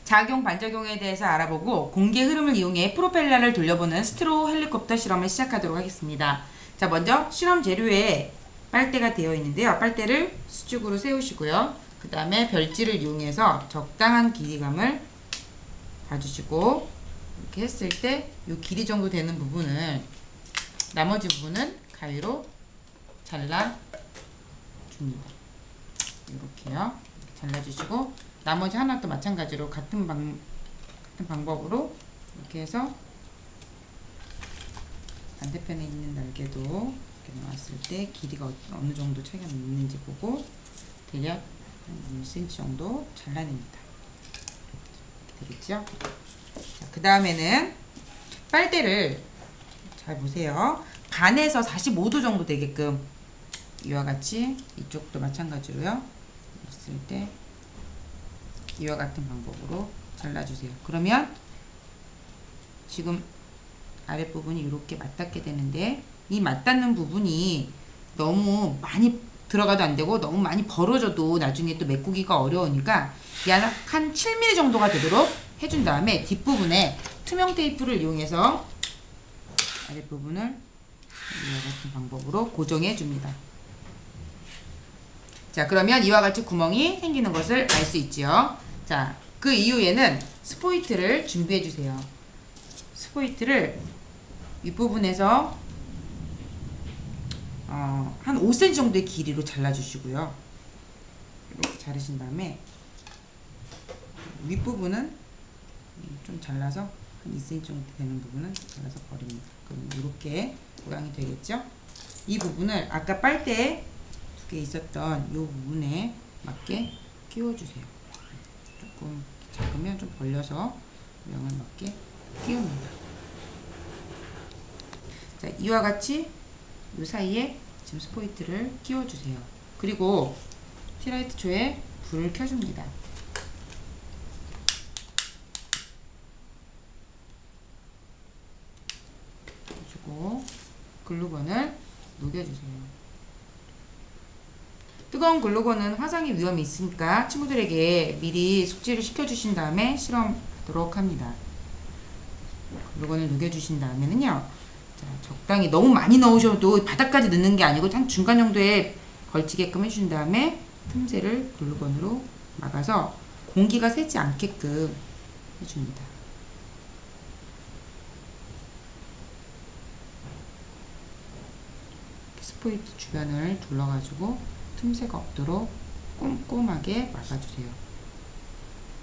작용 반작용에 대해서 알아보고 공기의 흐름을 이용해 프로펠러를 돌려보는 스트로우 헬리콥터 실험을 시작하도록 하겠습니다. 자, 먼저 실험 재료에 빨대가 되어 있는데요. 빨대를 수직으로 세우시고요. 그 다음에 별지를 이용해서 적당한 길이감을 봐주시고, 이렇게 했을 때 이 길이 정도 되는 부분을, 나머지 부분은 가위로 잘라줍니다. 이렇게요. 잘라주시고, 나머지 하나도 마찬가지로 같은 방법으로 이렇게 해서 반대편에 있는 날개도 이렇게 나왔을 때 길이가 어느 정도 차이가 있는지 보고 대략 한 1cm 정도 잘라냅니다. 되겠죠? 그 다음에는 빨대를 잘 보세요. 반에서 45도 정도 되게끔 이와 같이 이쪽도 마찬가지로요. 했을 때 이와 같은 방법으로 잘라주세요. 그러면 지금 아랫부분이 이렇게 맞닿게 되는데, 이 맞닿는 부분이 너무 많이 들어가도 안 되고 너무 많이 벌어져도 나중에 또 메꾸기가 어려우니까 약 한 7mm 정도가 되도록 해준 다음에 뒷부분에 투명 테이프를 이용해서 아랫부분을 이와 같은 방법으로 고정해 줍니다. 자, 그러면 이와 같이 구멍이 생기는 것을 알 수 있지요. 자, 그 이후에는 스포이트를 준비해 주세요. 스포이트를 윗부분에서 한 5cm 정도의 길이로 잘라주시고요. 이렇게 자르신 다음에 윗부분은 좀 잘라서 한 2cm 정도 되는 부분은 잘라서 버립니다. 그럼 이렇게 모양이 되겠죠? 이 부분을 아까 빨대에 두 개 있었던 이 부분에 맞게 끼워주세요. 조금 작으면 좀 벌려서 모양을 맞게 끼웁니다. 자, 이와 같이 이 사이에 지금 스포이트를 끼워주세요. 그리고 티라이트 초에 불을 켜줍니다. 그리고 글루건을 녹여주세요. 뜨거운 글루건은 화상의 위험이 있으니까 친구들에게 미리 숙지를 시켜주신 다음에 실험하도록 합니다. 글루건을 녹여주신 다음에는요, 자, 적당히 너무 많이 넣으셔도 바닥까지 넣는 게 아니고 한 중간 정도에 걸치게끔 해주신 다음에 틈새를 글루건으로 막아서 공기가 새지 않게끔 해줍니다. 스포이트 주변을 둘러가지고 틈새가 없도록 꼼꼼하게 막아주세요.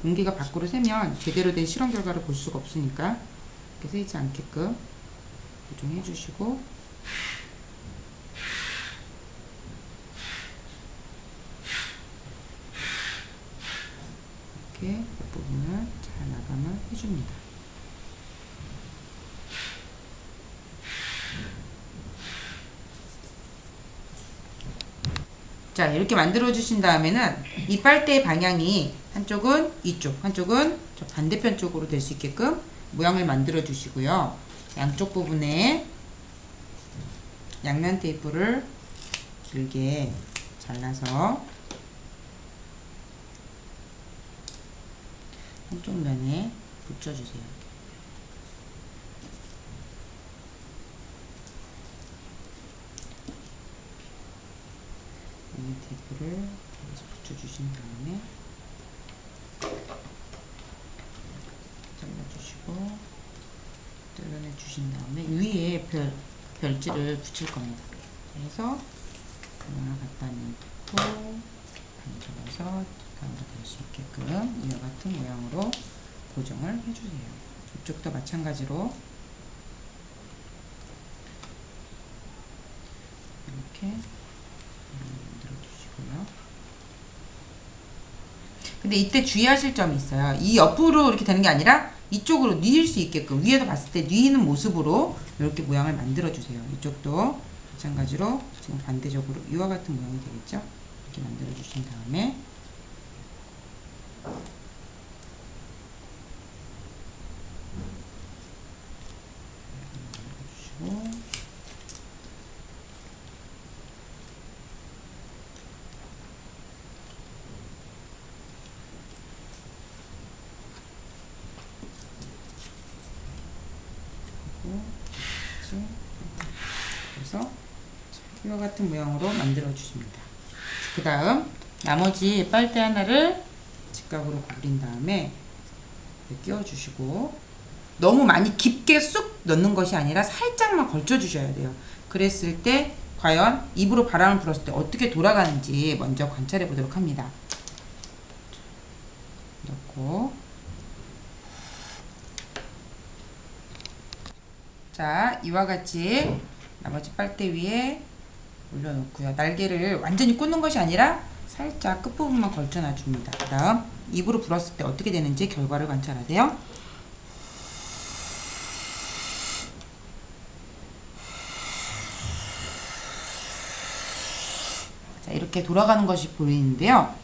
공기가 밖으로 새면 제대로 된 실험 결과를 볼 수가 없으니까 이렇게 새지 않게끔 고정해 주시고, 이렇게 부분을 잘 마감을 해줍니다. 자, 이렇게 만들어 주신 다음에는 이 빨대의 방향이 한쪽은 이쪽, 한쪽은 저 반대편 쪽으로 될 수 있게끔 모양을 만들어 주시고요. 양쪽 부분에 양면 테이프를 길게 잘라서 한쪽 면에 붙여주세요. 양면 테이프를 붙여주신 다음에 잘라주시고 잘라내 주신 다음에 위에 별지를 붙일 겁니다. 그래서 하나 갖다 놓고 반죽해서 가운데 될 수 있게끔 이와 같은 모양으로 고정을 해주세요. 이쪽도 마찬가지로 이렇게 만들어 주시고요. 근데 이때 주의하실 점이 있어요. 이 옆으로 이렇게 되는 게 아니라 이쪽으로 뉘일 수 있게끔, 위에서 봤을 때 뉘이는 모습으로 이렇게 모양을 만들어 주세요. 이쪽도 마찬가지로 지금 반대쪽으로 이와 같은 모양이 되겠죠? 이렇게 만들어 주신 다음에 주시고, 이와 같은 모양으로 만들어 주십니다. 그 다음 나머지 빨대 하나를 직각으로 굴린 다음에 끼워 주시고, 너무 많이 깊게 쑥 넣는 것이 아니라 살짝만 걸쳐 주셔야 돼요. 그랬을 때 과연 입으로 바람을 불었을 때 어떻게 돌아가는지 먼저 관찰해 보도록 합니다. 넣고, 자, 이와 같이 나머지 빨대 위에 올려놓고요. 날개를 완전히 꽂는 것이 아니라 살짝 끝부분만 걸쳐놔 줍니다. 그 다음 입으로 불었을 때 어떻게 되는지 결과를 관찰하세요. 자, 이렇게 돌아가는 것이 보이는데요.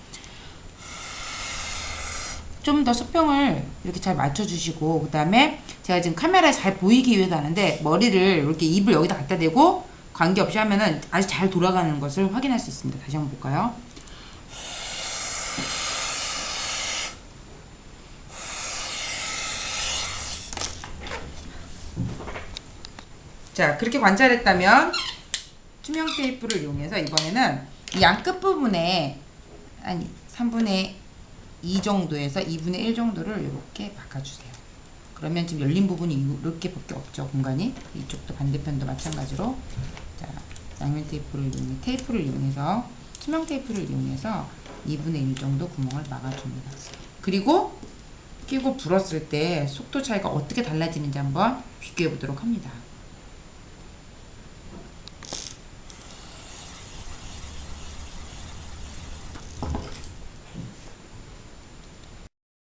좀 더 수평을 이렇게 잘 맞춰주시고, 그 다음에 제가 지금 카메라에 잘 보이기 위해서 하는데 머리를 이렇게 입을 여기다 갖다 대고 관계없이 하면은 아주 잘 돌아가는 것을 확인할 수 있습니다. 다시 한번 볼까요? 자, 그렇게 관찰했다면 투명 테이프를 이용해서 이번에는 이 양 끝부분에 한 3분의 2 정도에서 2분의 1 정도를 이렇게 바꿔주세요. 그러면 지금 열린 부분이 이렇게밖에 없죠, 공간이. 이쪽도 반대편도 마찬가지로. 자, 양면 테이프를 이용해서 투명 테이프를 이용해서 2분의 1 정도 구멍을 막아줍니다. 그리고 끼고 불었을 때 속도 차이가 어떻게 달라지는지 한번 비교해 보도록 합니다.